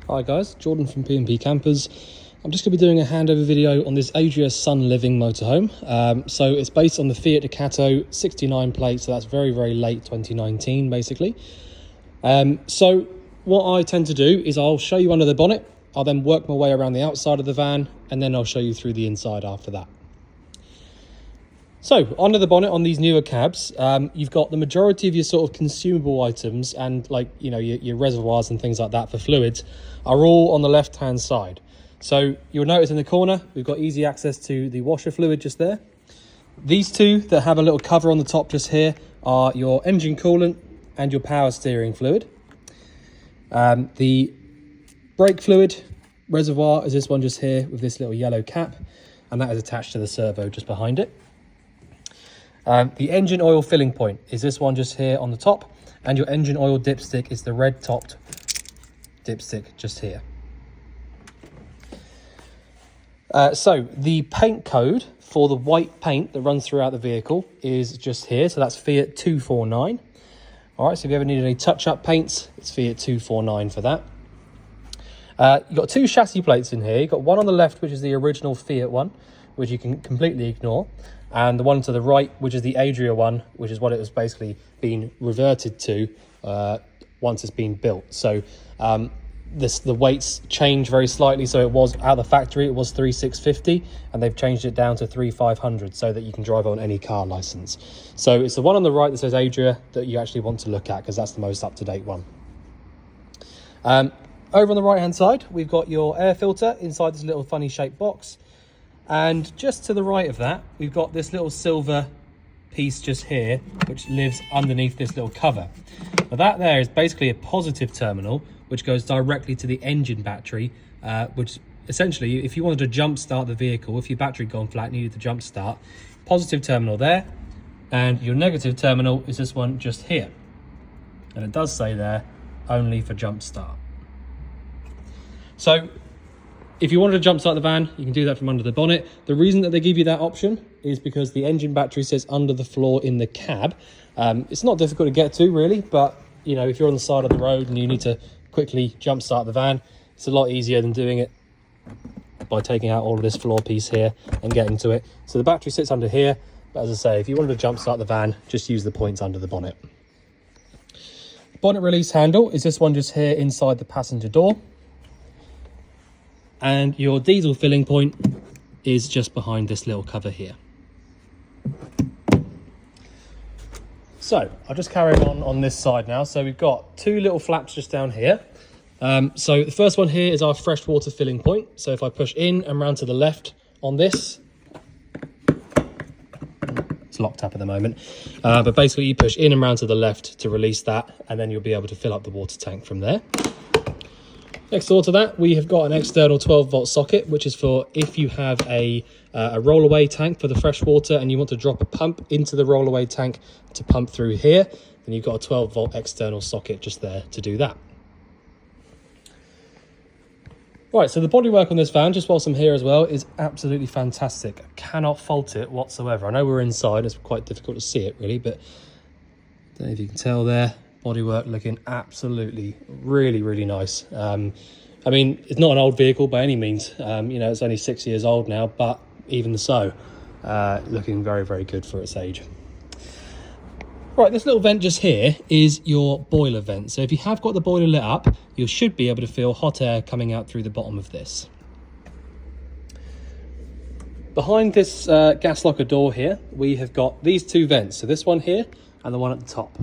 Hi guys, Jordan from P&P Campers. I'm just going to be doing a handover video on this Adria Sunliving motorhome. So it's based on the Fiat Ducato 69 plate, so that's very, very late 2019 basically. So what I tend to do is I'll show you under the bonnet, I'll then work my way around the outside of the van, and then I'll show you through the inside after that. So under the bonnet on these newer cabs, you've got the majority of your sort of consumable items and your reservoirs and things like that for fluids are all on the left hand side. So you'll notice in the corner we've got easy access to the washer fluid just there. These two that have a little cover on the top just here are your engine coolant and your power steering fluid. The brake fluid reservoir is this one just here with this little yellow cap, and that is attached to the servo just behind it. The engine oil filling point is this one just here on the top, and your engine oil dipstick is the red topped dipstick just here. So the paint code for the white paint that runs throughout the vehicle is just here, so that's Fiat 249. All right, so if you ever need any touch-up paints, it's Fiat 249 for that. You've got two chassis plates in here. You've got one on the left, which is the original Fiat one, which you can completely ignore, and the one to the right, which is the Adria one, which is what it was basically been reverted to once it's been built. So the weights change very slightly. So it was out of the factory, it was 3650, and they've changed it down to 3500 so that you can drive on any car license. So it's the one on the right that says Adria that you actually want to look at, because that's the most up-to-date one. Over on the right hand side, we've got your air filter inside this little funny shaped box. And just to the right of that, we've got this little silver piece just here, which lives underneath this little cover. Now that there is basically a positive terminal, which goes directly to the engine battery, which essentially, if you wanted to jump start the vehicle, if your battery had gone flat and needed to jump start, positive terminal there, and your negative terminal is this one just here. And it does say there, only for jump start. So if you wanted to jump start the van, you can do that from under the bonnet. The reason that they give you that option is because the engine battery sits under the floor in the cab. It's not difficult to get to really, but if you're on the side of the road and you need to quickly jump start the van, it's a lot easier than doing it by taking out all of this floor piece here and getting to it. So the battery sits under here, but as I say, if you wanted to jump start the van, just use the points under the bonnet. Bonnet release handle is this one just here inside the passenger door. And your diesel filling point is just behind this little cover here. So I'll just carry on this side now. So we've got two little flaps just down here. So the first one here is our freshwater filling point. So if I push in and round to the left on this, it's locked up at the moment. But basically you push in and round to the left to release that, and then you'll be able to fill up the water tank from there. Next door to that, we have got an external 12-volt socket, which is for if you have a roll-away tank for the fresh water and you want to drop a pump into the roll-away tank to pump through here, then you've got a 12-volt external socket just there to do that. Right, so the bodywork on this van, just whilst I'm here as well, is absolutely fantastic. I cannot fault it whatsoever. I know we're inside, it's quite difficult to see it really, but I don't know if you can tell there. Bodywork looking absolutely really nice. I mean, it's not an old vehicle by any means. It's only 6 years old now, but even so, looking very good for its age. Right, this little vent just here is your boiler vent. So if you have got the boiler lit up, you should be able to feel hot air coming out through the bottom of this. Behind this gas locker door here, we have got these two vents. So this one here and the one at the top.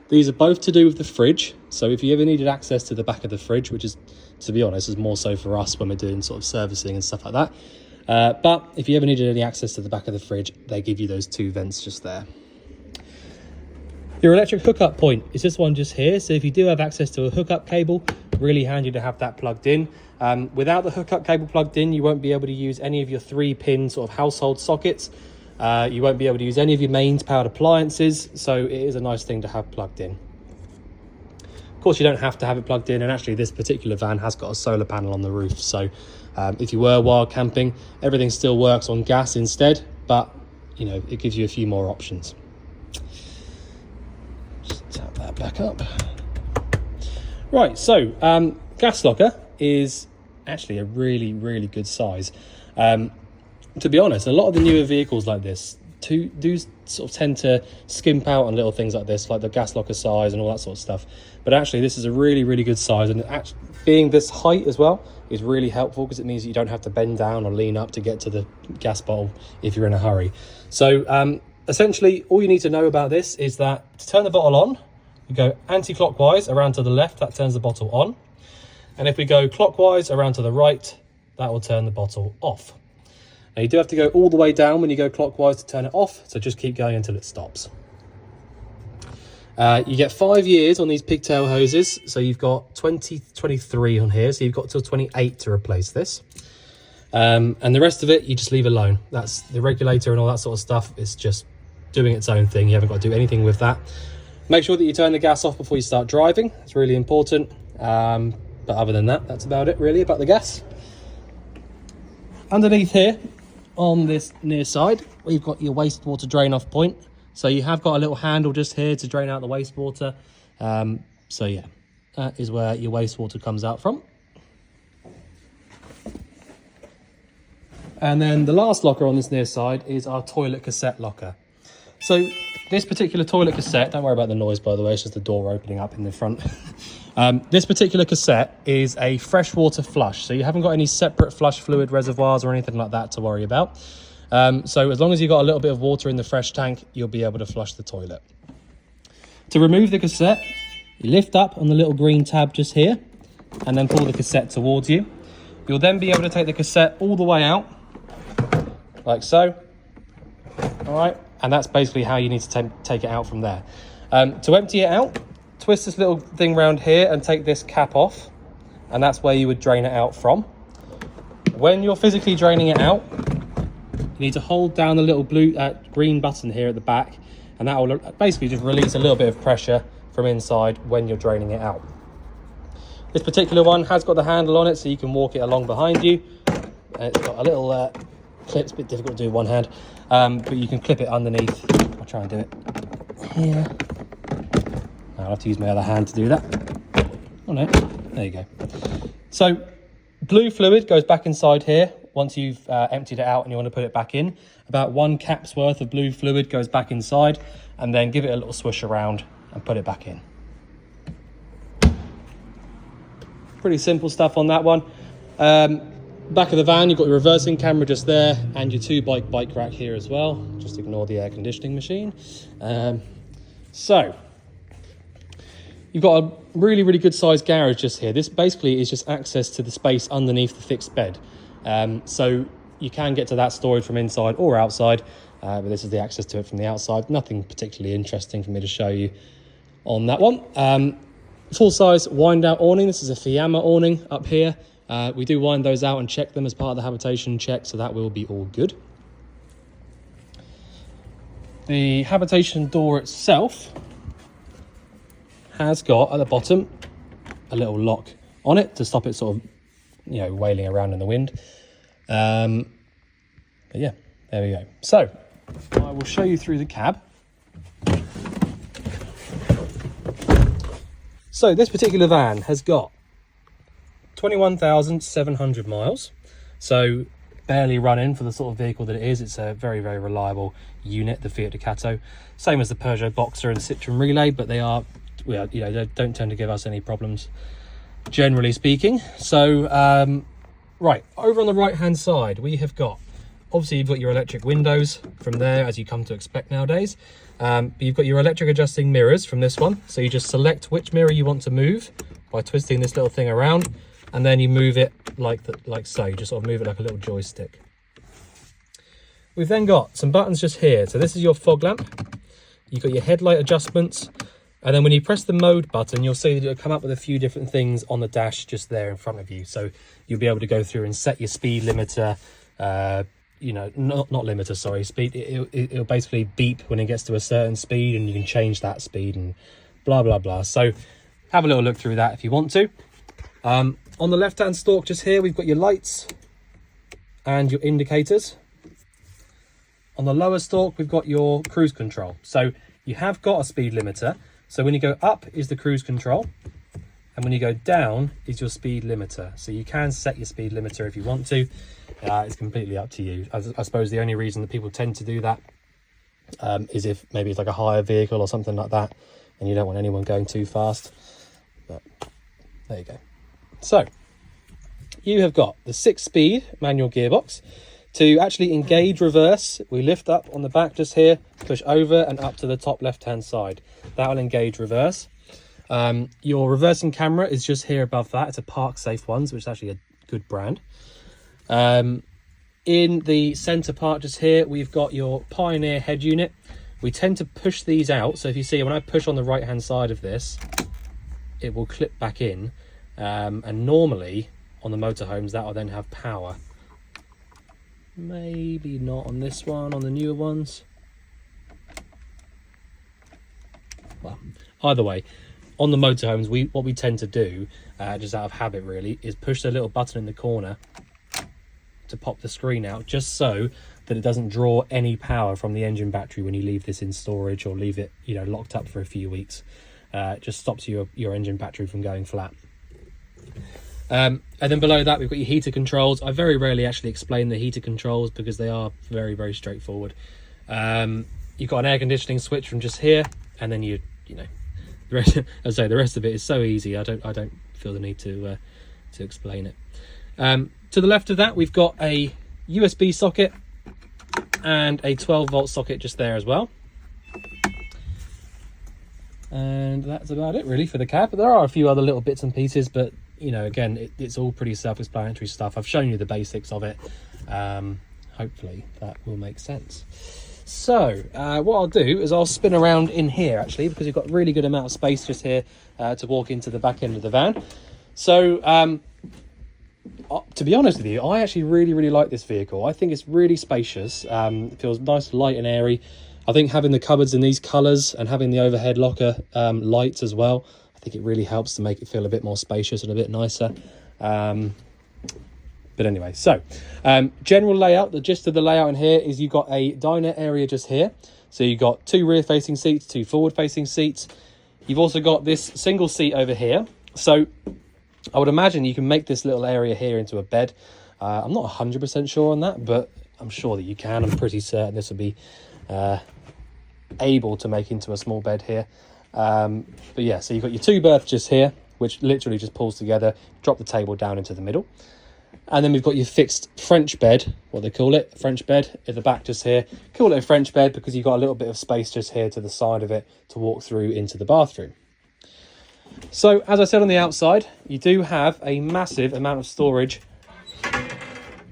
These are both to do with the fridge. So if you ever needed access to the back of the fridge, which is, to be honest, is more so for us when we're doing sort of servicing and stuff like that. But if you ever needed any access to the back of the fridge, they give you those two vents just there. Your electric hookup point is this one just here. So if you do have access to a hookup cable, really handy to have that plugged in. Without the hookup cable plugged in, you won't be able to use any of your 3-pin sort of household sockets. You won't be able to use any of your mains powered appliances, so it is a nice thing to have plugged in. Of course, you don't have to have it plugged in, and actually this particular van has got a solar panel on the roof, so if you were wild camping, everything still works on gas instead, but it gives you a few more options. Just tap that back up. Right, so gas locker is actually a really, really good size. To be honest, a lot of the newer vehicles like this do sort of tend to skimp out on little things like this, like the gas locker size and all that sort of stuff. But actually, this is a really, really good size, and actually, being this height as well is really helpful because it means that you don't have to bend down or lean up to get to the gas bottle if you're in a hurry. So essentially, all you need to know about this is that to turn the bottle on, you go anti-clockwise around to the left, that turns the bottle on. And if we go clockwise around to the right, that will turn the bottle off. Now you do have to go all the way down when you go clockwise to turn it off, so just keep going until it stops. You get 5 years on these pigtail hoses, so you've got 2023 on here, so you've got till 28 to replace this. And the rest of it, you just leave alone. That's the regulator and all that sort of stuff. It's just doing its own thing. You haven't got to do anything with that. Make sure that you turn the gas off before you start driving. It's really important. But other than that, that's about it really about the gas. Underneath here, on this near side, we've got your wastewater drain off point. So you have got a little handle just here to drain out the wastewater. So yeah, that is where your wastewater comes out from. And then the last locker on this near side is our toilet cassette locker. So this particular toilet cassette, don't worry about the noise by the way, it's just the door opening up in the front. This particular cassette is a freshwater flush, so you haven't got any separate flush fluid reservoirs or anything like that to worry about. So as long as you've got a little bit of water in the fresh tank, you'll be able to flush the toilet. To remove the cassette, you lift up on the little green tab just here and then pull the cassette towards you. You'll then be able to take the cassette all the way out, like so. All right, and that's basically how you need to take it out from there. To empty it out, twist this little thing round here and take this cap off, and that's where you would drain it out from. When you're physically draining it out, you need to hold down the little green button here at the back, and that will basically just release a little bit of pressure from inside when you're draining it out. This particular one has got the handle on it, so you can walk it along behind you. It's got a little clip, it's a bit difficult to do with one hand, but you can clip it underneath. I'll try and do it here. I'll have to use my other hand to do that. Oh no, there you go. So blue fluid goes back inside here once you've emptied it out and you want to put it back in. About 1 cap's worth of blue fluid goes back inside, and then give it a little swish around and put it back in. Pretty simple stuff on that one. Back of the van, you've got your reversing camera just there and your 2-bike rack here as well. Just ignore the air conditioning machine. So you've got a really, really good sized garage just here. This basically is just access to the space underneath the fixed bed. So you can get to that storage from inside or outside, but this is the access to it from the outside. Nothing particularly interesting for me to show you on that one. Full size wind out awning. This is a Fiamma awning up here. We do wind those out and check them as part of the habitation check, so that will be all good. The habitation door itself has got at the bottom a little lock on it to stop it sort of, wailing around in the wind. But yeah, there we go. So I will show you through the cab. So this particular van has got 21,700 miles. So barely running for the sort of vehicle that it is. It's a very, very reliable unit, the Fiat Ducato. Same as the Peugeot Boxer and the Citroen Relay, but they are, they don't tend to give us any problems, generally speaking. So, right, over on the right-hand side, we have got, obviously you've got your electric windows from there, as you come to expect nowadays. But you've got your electric adjusting mirrors from this one. So you just select which mirror you want to move by twisting this little thing around, and then you move it like so. You just sort of move it like a little joystick. We've then got some buttons just here. So this is your fog lamp. You've got your headlight adjustments. And then when you press the mode button, you'll see that it'll come up with a few different things on the dash just there in front of you. So you'll be able to go through and set your speed limiter, not limiter, sorry, speed. It'll basically beep when it gets to a certain speed, and you can change that speed and blah, blah, blah. So have a little look through that if you want to. On the left-hand stalk just here, we've got your lights and your indicators. On the lower stalk, we've got your cruise control. So you have got a speed limiter. So when you go up is the cruise control, and when you go down is your speed limiter. So you can set your speed limiter if you want to. It's completely up to you. I suppose the only reason that people tend to do that is if maybe it's like a higher vehicle or something like that, and you don't want anyone going too fast. But there you go. So you have got the 6-speed manual gearbox. To actually engage reverse, we lift up on the back just here, push over and up to the top left hand side. That will engage reverse. Your reversing camera is just here above that. It's a Park Safe ones, which is actually a good brand. In the center part just here, we've got your Pioneer head unit. We tend to push these out. So if you see, when I push on the right hand side of this, it will clip back in. And normally on the motorhomes, that will then have power. Maybe not on this one, on the newer ones. Well, either way, on the motorhomes, what we tend to do, just out of habit really, is push the little button in the corner to pop the screen out, just so that it doesn't draw any power from the engine battery when you leave this in storage or leave it, you know, locked up for a few weeks. It just stops your engine battery from going flat. And then below that, we've got your heater controls. I very rarely actually explain the heater controls because they are very, very straightforward. You've got an air conditioning switch from just here, and then you know, the rest, as I say, the rest of it is so easy. I don't feel the need to explain it. To the left of that, we've got a USB socket and a 12-volt socket just there as well. And that's about it really for the cab. But there are a few other little bits and pieces, but you know, again, it's all pretty self-explanatory stuff. I've shown you the basics of it. Hopefully that will make sense. So what I'll do is I'll spin around in here actually, because you've got a really good amount of space just here to walk into the back end of the van. So to be honest with you, I actually really like this vehicle. I think it's really spacious. It feels nice, light and airy. I think having the cupboards in these colours and having the overhead locker lights as well, I think it really helps to make it feel a bit more spacious and a bit nicer. But anyway, so general layout, the gist of the layout in here is you've got a dinette area just here. So you've got 2 rear-facing seats, 2 forward-facing seats. You've also got this single seat over here. So I would imagine you can make this little area here into a bed. I'm not 100% sure on that, but I'm sure that you can. I'm pretty certain this will be able to make into a small bed here. But yeah, so you've got your 2 berths just here, which literally just pulls together, drop the table down into the middle. And then we've got your fixed French bed, what they call it, French bed at the back just here. Call it a French bed because you've got a little bit of space just here to the side of it to walk through into the bathroom. So as I said on the outside, you do have a massive amount of storage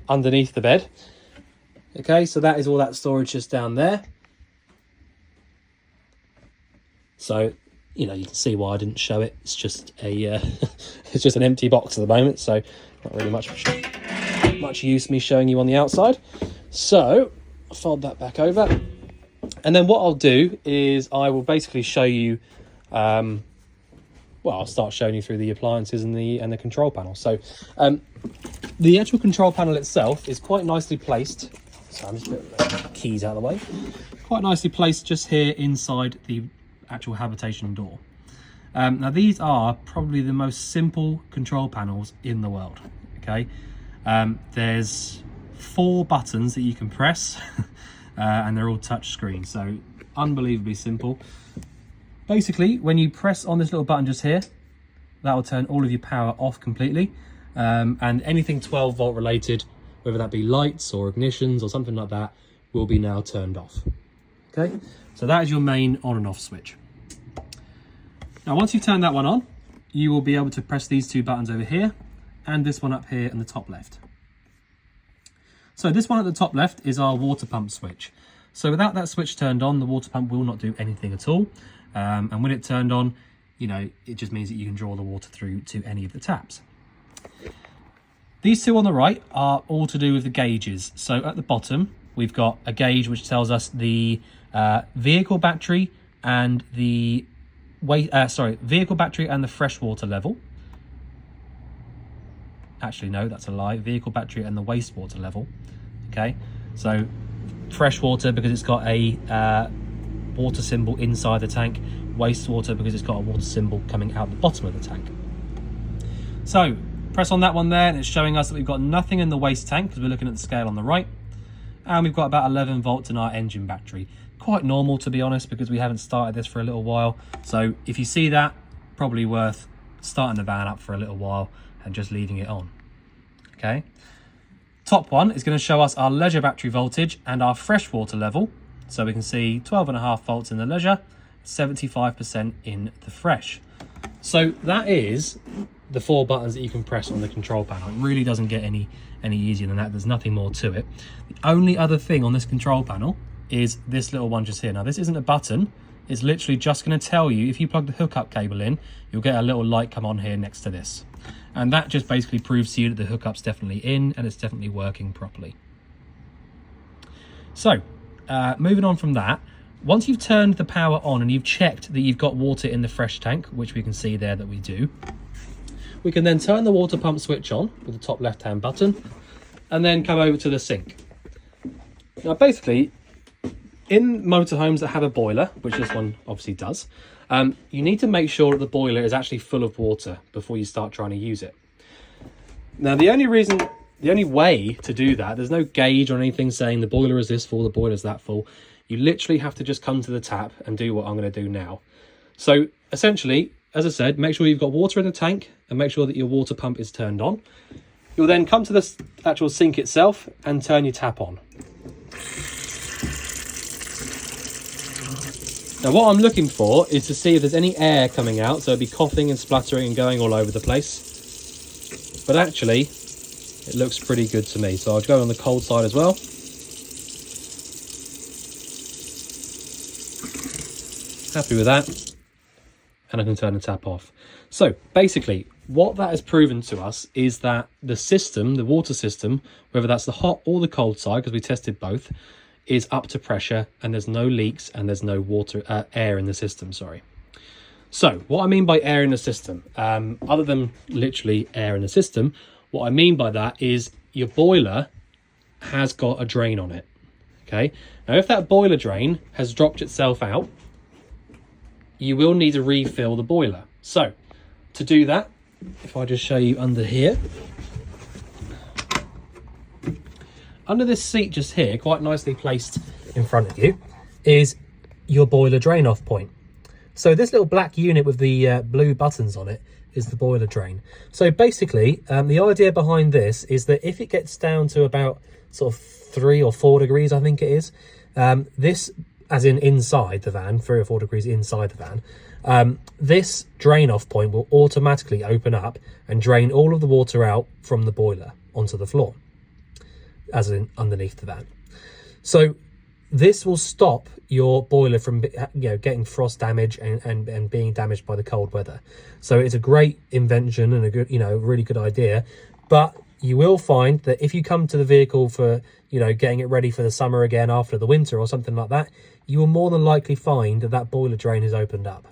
underneath the bed. Okay, so that is all that storage just down there. So, you know, you can see why I didn't show it. It's just a it's just an empty box at the moment, so not really much use me showing you on the outside. So I'll fold that back over, and then what I'll do is I will basically show you well, I'll start showing you through the appliances and the control panel. So the actual control panel itself is quite nicely placed. So I'm just putting the keys out of the way. Quite nicely placed just here inside the actual habitation door. Now these are probably the most simple control panels in the world. Okay, there's 4 buttons that you can press and they're all touch screen, so unbelievably simple. Basically, when you press on this little button just here, that will turn all of your power off completely, and anything 12 volt related, whether that be lights or ignitions or something like that, will be now turned off. Okay, so that is your main on and off switch. Now once you've turned that one on, you will be able to press these 2 buttons over here and this one up here in the top left. So this one at the top left is our water pump switch. So without that switch turned on, the water pump will not do anything at all. And when it's turned on, you know, it just means that you can draw the water through to any of the taps. These 2 on the right are all to do with the gauges. So at the bottom, we've got a gauge which tells us the vehicle battery and the vehicle battery and the freshwater level. Actually, no, that's a lie. Vehicle battery and the wastewater level. Okay, so freshwater because it's got a water symbol inside the tank. Wastewater because it's got a water symbol coming out the bottom of the tank. So press on that one there, and it's showing us that we've got nothing in the waste tank because we're looking at the scale on the right. And we've got about 11 volts in our engine battery. Quite normal, to be honest, because we haven't started this for a little while. So if you see that, probably worth starting the van up for a little while and just leaving it on. Okay. Top one is going to show us our leisure battery voltage and our freshwater level. So we can see 12.5 volts in the leisure, 75% in the fresh. So that is the 4 buttons that you can press on the control panel. It really doesn't get any easier than that. There's nothing more to it. The only other thing on this control panel is this little one just here. Now this isn't a button, it's literally just going to tell you if you plug the hookup cable in, you'll get a little light come on here next to this. And that just basically proves to you that the hookup's definitely in and it's definitely working properly. So moving on from that, once you've turned the power on and you've checked that you've got water in the fresh tank, which we can see there that we do, we can then turn the water pump switch on with the top left hand button and then come over to the sink. Now basically, in motorhomes that have a boiler, which this one obviously does, you need to make sure that the boiler is actually full of water before you start trying to use it. Now the only way to do that, there's no gauge or anything saying the boiler is this full, the boiler is that full. You literally have to just come to the tap and do what I'm going to do now. So essentially, as I said, make sure you've got water in the tank and make sure that your water pump is turned on. You'll then come to the actual sink itself and turn your tap on. Now what I'm looking for is to see if there's any air coming out, so it'd be coughing and spluttering and going all over the place. But actually, it looks pretty good to me. So I'll go on the cold side as well. Happy with that. And I can turn the tap off. So basically, what that has proven to us is that the system, the water system, whether that's the hot or the cold side, because we tested both, is up to pressure and there's no leaks and there's no air in the system, sorry. So what I mean by air in the system, other than literally air in the system, what I mean by that is your boiler has got a drain on it, okay? Now if that boiler drain has dropped itself out, you will need to refill the boiler. So to do that, if I just show you under here, under this seat just here, quite nicely placed in front of you, is your boiler drain off point. So this little black unit with the blue buttons on it is the boiler drain. So basically, the idea behind this is that if it gets down to about sort of 3 or 4 degrees, I think it is, this, as in inside the van, 3 or 4 degrees inside the van, this drain off point will automatically open up and drain all of the water out from the boiler onto the floor, as in underneath the van. So this will stop your boiler from getting frost damage and being damaged by the cold weather. So it's a great invention and a good, really good idea. But you will find that if you come to the vehicle for getting it ready for the summer again after the winter or something like that, you will more than likely find that that boiler drain is opened up.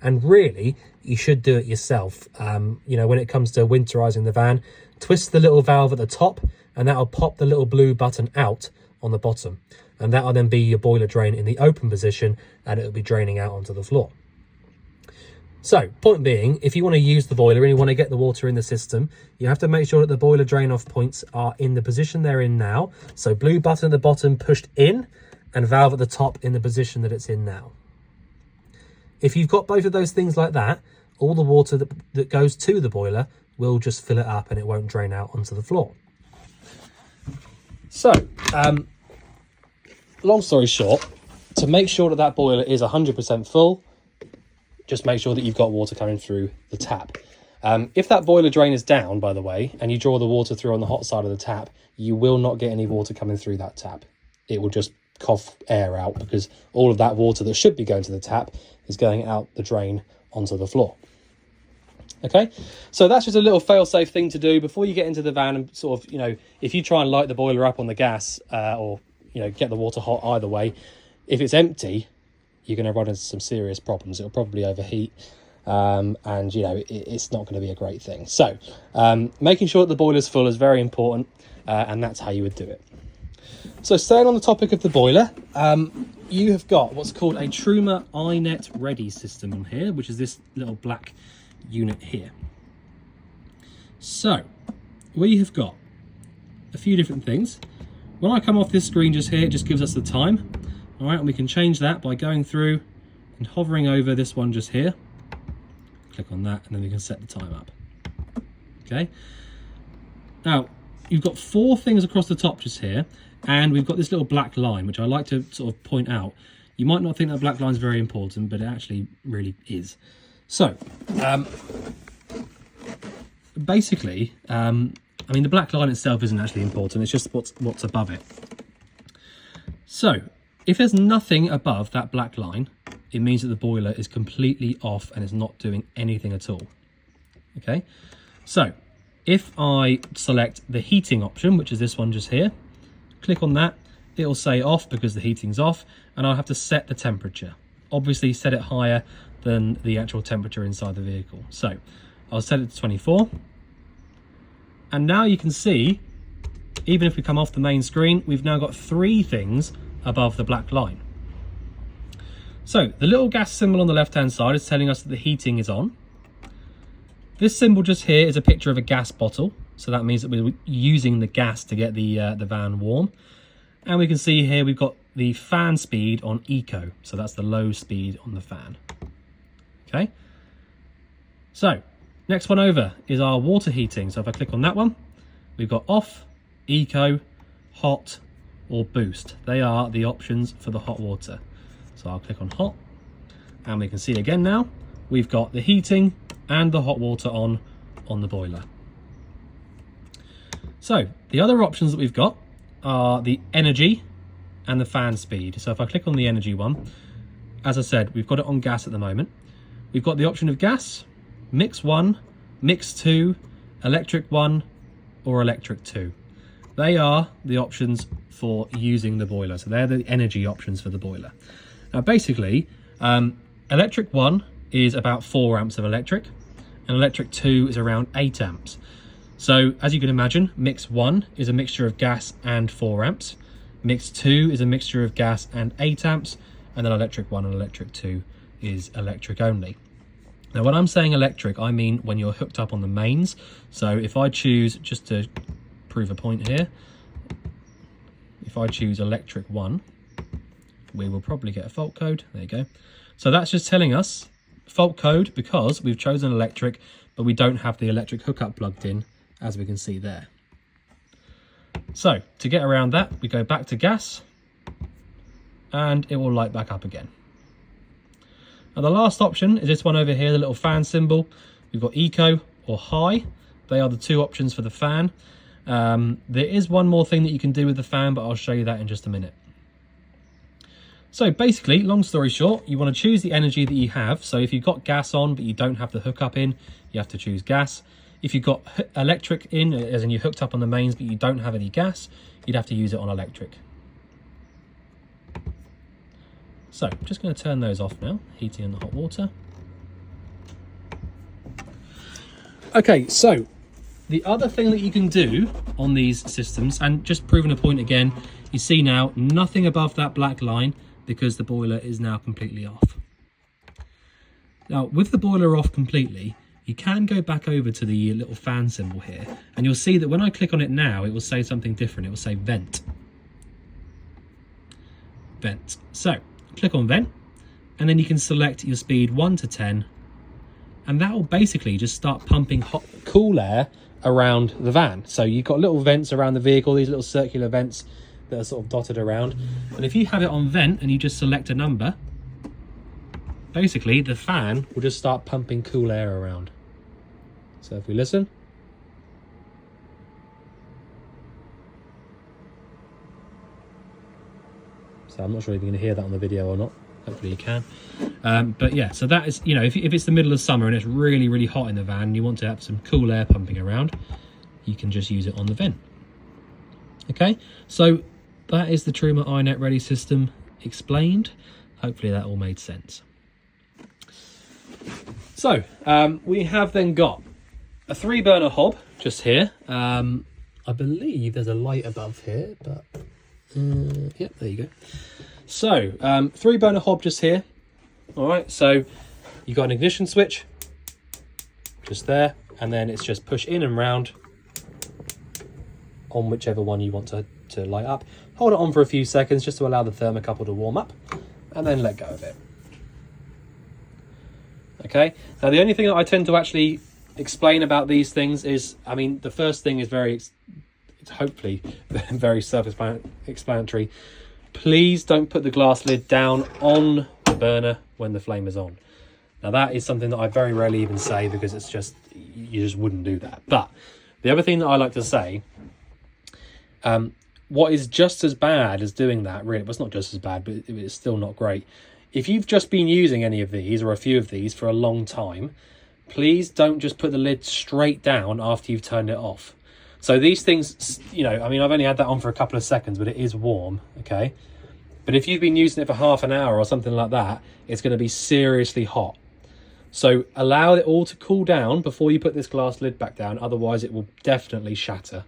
And really, you should do it yourself. When it comes to winterizing the van, twist the little valve at the top and that'll pop the little blue button out on the bottom. And that'll then be your boiler drain in the open position and it'll be draining out onto the floor. So, point being, if you want to use the boiler and you want to get the water in the system, you have to make sure that the boiler drain off points are in the position they're in now. So blue button at the bottom pushed in and valve at the top in the position that it's in now. If you've got both of those things like that, all the water that goes to the boiler will just fill it up and it won't drain out onto the floor. So, long story short, to make sure that that boiler is 100% full, just make sure that you've got water coming through the tap. If that boiler drain is down, by the way, and you draw the water through on the hot side of the tap, you will not get any water coming through that tap. It will just cough air out because all of that water that should be going to the tap is going out the drain onto the floor. Okay, so that's just a little fail-safe thing to do before you get into the van and sort of, if you try and light the boiler up on the gas or, get the water hot either way, if it's empty, you're going to run into some serious problems. It'll probably overheat and, it's not going to be a great thing. So making sure that the boiler's full is very important and that's how you would do it. So staying on the topic of the boiler, you have got what's called a Truma iNet Ready system on here, which is this little black unit here. So we have got a few different things. When I come off this screen just here, it just gives us the time. All right, and we can change that by going through and hovering over this one just here. Click on that, and then we can set the time up. Okay. Now, you've got 4 things across the top just here, and we've got this little black line, which I like to sort of point out. You might not think that black line is very important, but it actually really is. So, basically, I mean, the black line itself isn't actually important. It's just what's above it. So, if there's nothing above that black line, it means that the boiler is completely off and it's not doing anything at all. Okay, so if I select the heating option, which is this one just here, click on that, it'll say off because the heating's off, and I'll have to set the temperature. Obviously set it higher than the actual temperature inside the vehicle. So I'll set it to 24. And now you can see, even if we come off the main screen, we've now got 3 things above the black line. So the little gas symbol on the left-hand side is telling us that the heating is on. This symbol just here is a picture of a gas bottle. So that means that we're using the gas to get the van warm. And we can see here we've got the fan speed on eco. So that's the low speed on the fan. Okay. So next one over is our water heating. So if I click on that one, we've got off, eco, hot, or boost. They are the options for the hot water. So I'll click on hot, and we can see again now, we've got the heating and the hot water on the boiler. So the other options that we've got are the energy and the fan speed. So if I click on the energy one, as I said, we've got it on gas at the moment. We've got the option of gas, mix 1, mix 2, electric 1, or electric 2. They are the options for using the boiler. So they're the energy options for the boiler. Now basically, electric 1 is about 4 amps of electric, and electric 2 is around 8 amps. So as you can imagine, mix 1 is a mixture of gas and 4 amps. Mix 2 is a mixture of gas and 8 amps, and then electric 1 and electric 2 is electric only. Now when I'm saying electric, I mean when you're hooked up on the mains. So if I choose, just to prove a point here, if I choose electric 1, we will probably get a fault code. There you go. So that's just telling us fault code because we've chosen electric, but we don't have the electric hookup plugged in, as we can see there. So to get around that, we go back to gas, and it will light back up again. And the last option is this one over here, the little fan symbol. We've got eco or high. They are the 2 options for the fan. There is one more thing that you can do with the fan, but I'll show you that in just a minute. So basically, long story short, you want to choose the energy that you have. So if you've got gas on, but you don't have the hookup in, you have to choose gas. If you've got electric in, as in you're hooked up on the mains, but you don't have any gas, you'd have to use it on electric. So I'm just going to turn those off now, heating and the hot water. Okay, so the other thing that you can do on these systems, and just proving a point again, you see now nothing above that black line because the boiler is now completely off. Now with the boiler off completely, you can go back over to the little fan symbol here, and you'll see that when I click on it now, it will say something different. It will say vent. Vent. So click on vent, and then you can select your speed 1 to 10, and that will basically just start pumping hot, cool air around the van. So you've got little vents around the vehicle, these little circular vents that are sort of dotted around. And if you have it on vent and you just select a number, basically the fan will just start pumping cool air around. So if we listen, so I'm not sure if you can hear that on the video or not. Hopefully you can. But yeah, so that is, you know, if it's the middle of summer and it's really, really hot in the van and you want to have some cool air pumping around, you can just use it on the vent. Okay, so that is the Truma iNet Ready system explained. Hopefully that all made sense. So we have then got a 3-burner hob just here. I believe there's a light above here, but yep, there you go. So 3-burner hob just here. All right, so you've got an ignition switch just there, and then it's just push in and round on whichever one you want to light up. Hold it on for a few seconds just to allow the thermocouple to warm up, and then let go of it. Okay, now the only thing that I tend to actually explain about these things is, I mean, the first thing is it's hopefully very self-explanatory. Please don't put the glass lid down on the burner when the flame is on. Now that is something that I very rarely even say, because it's just, you just wouldn't do that. But the other thing that I like to say, what is just as bad as doing that, really, well, it's not just as bad, but it's still not great. If you've just been using any of these or a few of these for a long time, please don't just put the lid straight down after you've turned it off. So these things, you know, I mean, I've only had that on for a couple of seconds, but it is warm, okay? But if you've been using it for half an hour or something like that, it's going to be seriously hot. So allow it all to cool down before you put this glass lid back down, otherwise it will definitely shatter.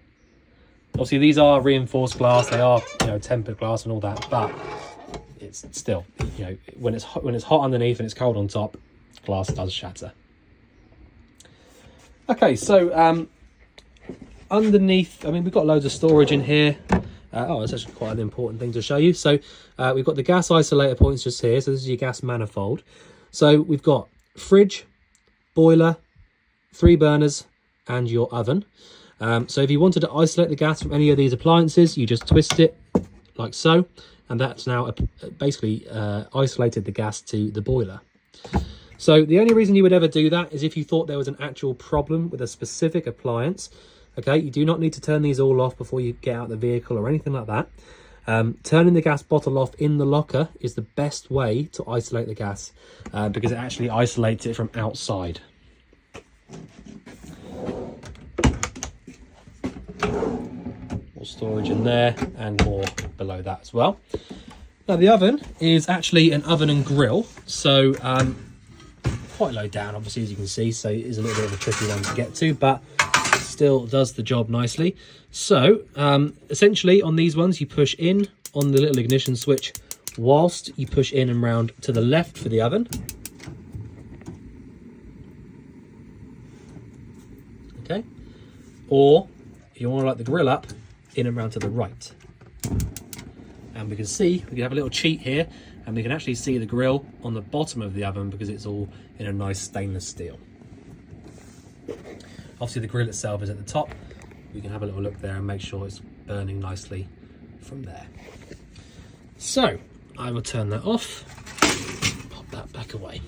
Obviously, these are reinforced glass, they are, you know, tempered glass and all that, but it's still, you know, when it's hot underneath and it's cold on top, glass does shatter. Okay, so underneath, I mean, we've got loads of storage in here. That's actually quite an important thing to show you. So we've got the gas isolator points just here. So this is your gas manifold. So we've got fridge, boiler, 3 burners, and your oven. So if you wanted to isolate the gas from any of these appliances, you just twist it like so, and that's now basically isolated the gas to the boiler. So the only reason you would ever do that is if you thought there was an actual problem with a specific appliance. Okay, you do not need to turn these all off before you get out of the vehicle or anything like that. Turning the gas bottle off in the locker is the best way to isolate the gas, because it actually isolates it from outside. More storage in there and more below that as well. Now the oven is actually an oven and grill, so quite low down, obviously, as you can see, so it is a little bit of a tricky one to get to, but still does the job nicely. So essentially on these ones, you push in on the little ignition switch whilst you push in and round to the left for the oven. Okay, or if you want to light the grill up, in and round to the right. And we can see, we can have a little cheat here, and we can actually see the grill on the bottom of the oven because it's all in a nice stainless steel. Obviously the grill itself is at the top. We can have a little look there and make sure it's burning nicely from there. So I will turn that off, pop that back away.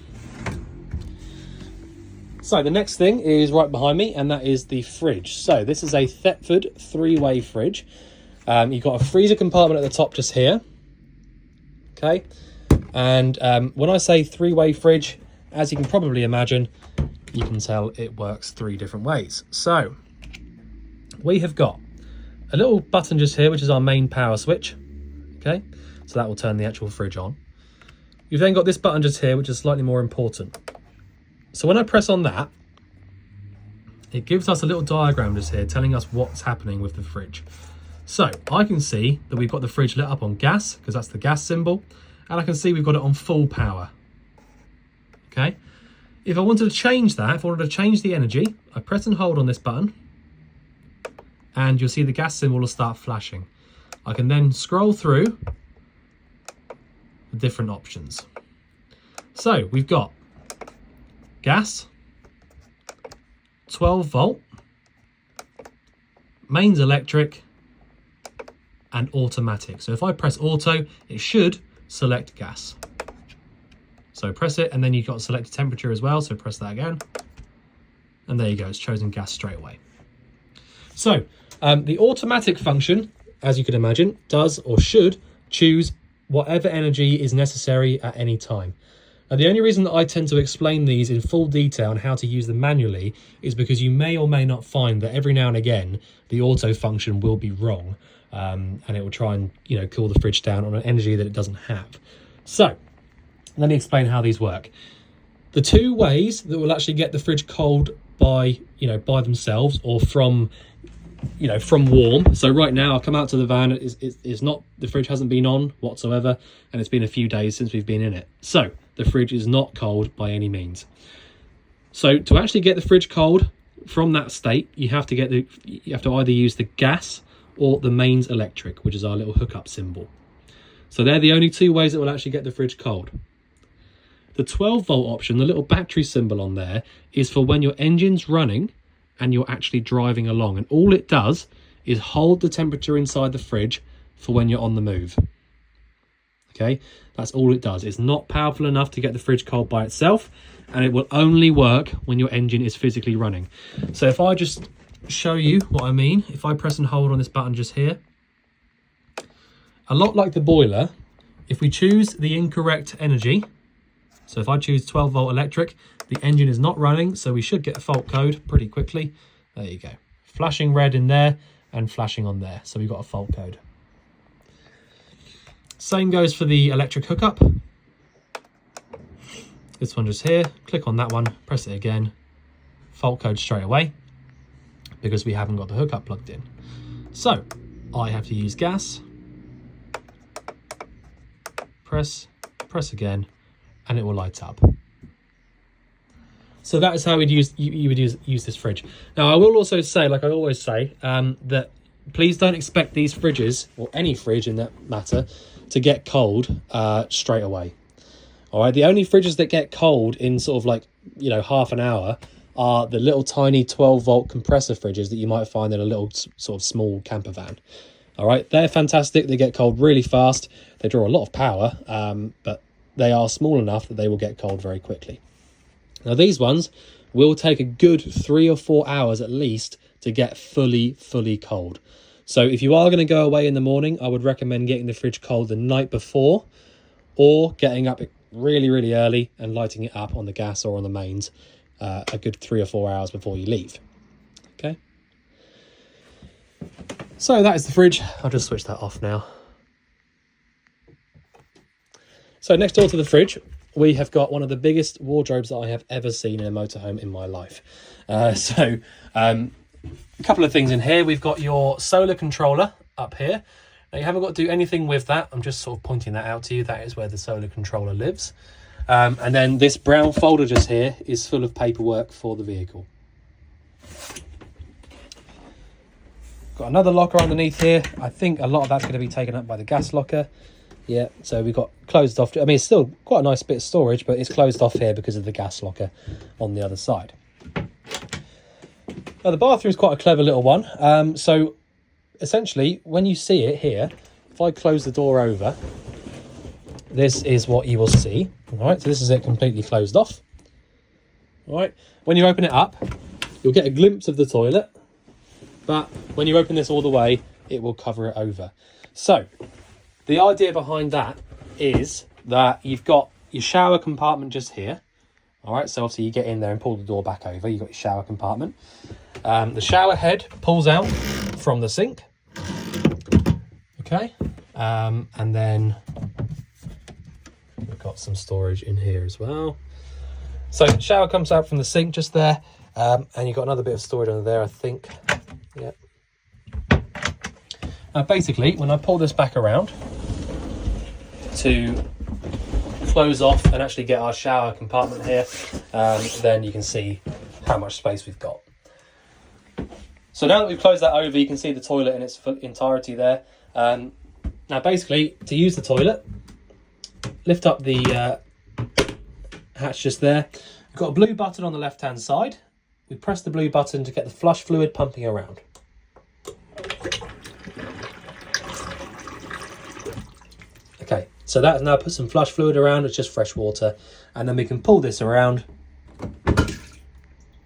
So the next thing is right behind me, and that is the fridge. So this is a Thetford 3-way fridge. You've got a freezer compartment at the top just here. Okay, and when I say 3-way fridge, as you can probably imagine, you can tell it works 3 different ways. So we have got a little button just here, which is our main power switch. Okay, so that will turn the actual fridge on. You've then got this button just here, which is slightly more important. So when I press on that, it gives us a little diagram just here telling us what's happening with the fridge. So I can see that we've got the fridge lit up on gas, because that's the gas symbol, and I can see we've got it on full power. Okay, if I wanted to change that, if I wanted to change the energy, I press and hold on this button, and you'll see the gas symbol will start flashing. I can then scroll through the different options. So we've got gas, 12 volt, mains electric, and automatic. So if I press auto, it should select gas. So press it, and then you've got to select temperature as well. So press that again. And there you go, it's chosen gas straight away. So the automatic function, as you can imagine, does or should choose whatever energy is necessary at any time. Now, the only reason that I tend to explain these in full detail and how to use them manually is because you may or may not find that every now and again, the auto function will be wrong. And it will try and, you know, cool the fridge down on an energy that it doesn't have. So let me explain how these work. The 2 ways that will actually get the fridge cold by themselves, or from warm. So right now, I'll come out to the van. It's not, the fridge hasn't been on whatsoever, and it's been a few days since we've been in it. So the fridge is not cold by any means. So to actually get the fridge cold, from that state, you have to either use the gas or the mains electric, which is our little hookup symbol. So they're the only two ways that will actually get the fridge cold. The 12 volt option, the little battery symbol on there, is for when your engine's running and you're actually driving along. And all it does is hold the temperature inside the fridge for when you're on the move. Okay, that's all it does. It's not powerful enough to get the fridge cold by itself, and it will only work when your engine is physically running. So if I just show you what I mean, if I press and hold on this button just here, a lot like the boiler, if we choose the incorrect energy, so if I choose 12 volt electric, the engine is not running, so we should get a fault code pretty quickly. There you go. Flashing red in there and flashing on there. So we've got a fault code. Same goes for the electric hookup. This one just here. Click on that one, press it again. Fault code straight away because we haven't got the hookup plugged in. So I have to use gas. Press again, and it will light up. So that is how you would use this fridge. Now I will also say, like I always say, that please don't expect these fridges, or any fridge in that matter, to get cold straight away. All right, the only fridges that get cold in sort of like, you know, half an hour are the little tiny 12 volt compressor fridges that you might find in a little sort of small camper van. All right, they're fantastic. They get cold really fast. They draw a lot of power, but they are small enough that they will get cold very quickly. Now these ones will take a good 3 or 4 hours at least to get fully cold. So if you are going to go away in the morning, I would recommend getting the fridge cold the night before, or getting up really early and lighting it up on the gas or on the mains a good 3 or 4 hours before you leave. Okay. So that is the fridge. I'll just switch that off now. So next door to the fridge, we have got one of the biggest wardrobes that I have ever seen in a motorhome in my life. A couple of things in here. We've got your solar controller up here. Now you haven't got to do anything with that. I'm just sort of pointing that out to you. That is where the solar controller lives. And then this brown folder just here is full of paperwork for the vehicle. Got another locker underneath here. I think a lot of that's going to be taken up by the gas locker. Yeah, so we've got closed off. I mean, it's still quite a nice bit of storage, but it's closed off here because of the gas locker on the other side. Now, the bathroom is quite a clever little one. So essentially, when you see it here, if I close the door over, this is what you will see. All right, so this is it completely closed off. All right, when you open it up, you'll get a glimpse of the toilet, but when you open this all the way, it will cover it over. So the idea behind that is that you've got your shower compartment just here. All right, so obviously you get in there and pull the door back over. You've got your shower compartment. The shower head pulls out from the sink. Okay, and then we've got some storage in here as well. So shower comes out from the sink just there, and you've got another bit of storage under there, I think. Yep. Now basically, when I pull this back around to close off and actually get our shower compartment here, then you can see how much space we've got. So now that we've closed that over, you can see the toilet in its entirety there. Now basically, to use the toilet, lift up the hatch just there. We've got a blue button on the left hand side. We press the blue button to get the flush fluid pumping around. Okay, so that has now put some flush fluid around. It's just fresh water, and then we can pull this around.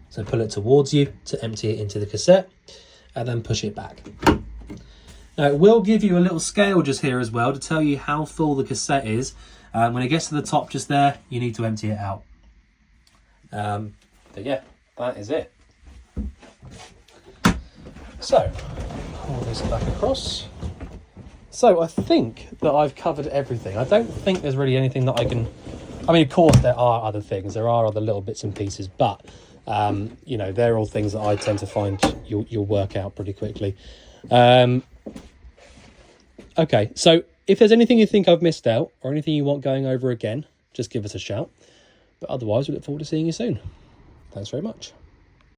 So pull it towards you to empty it into the cassette, and then push it back. Now it will give you a little scale just here as well to tell you how full the cassette is. When it gets to the top just there, you need to empty it out. But yeah, that is it. So pull this back across. So I think that I've covered everything. I don't think there's really anything that I can... I mean, of course, there are other things. There are other little bits and pieces, but, you know, they're all things that I tend to find you'll work out pretty quickly. Okay, so if there's anything you think I've missed out or anything you want going over again, just give us a shout. But otherwise, we look forward to seeing you soon. Thanks very much.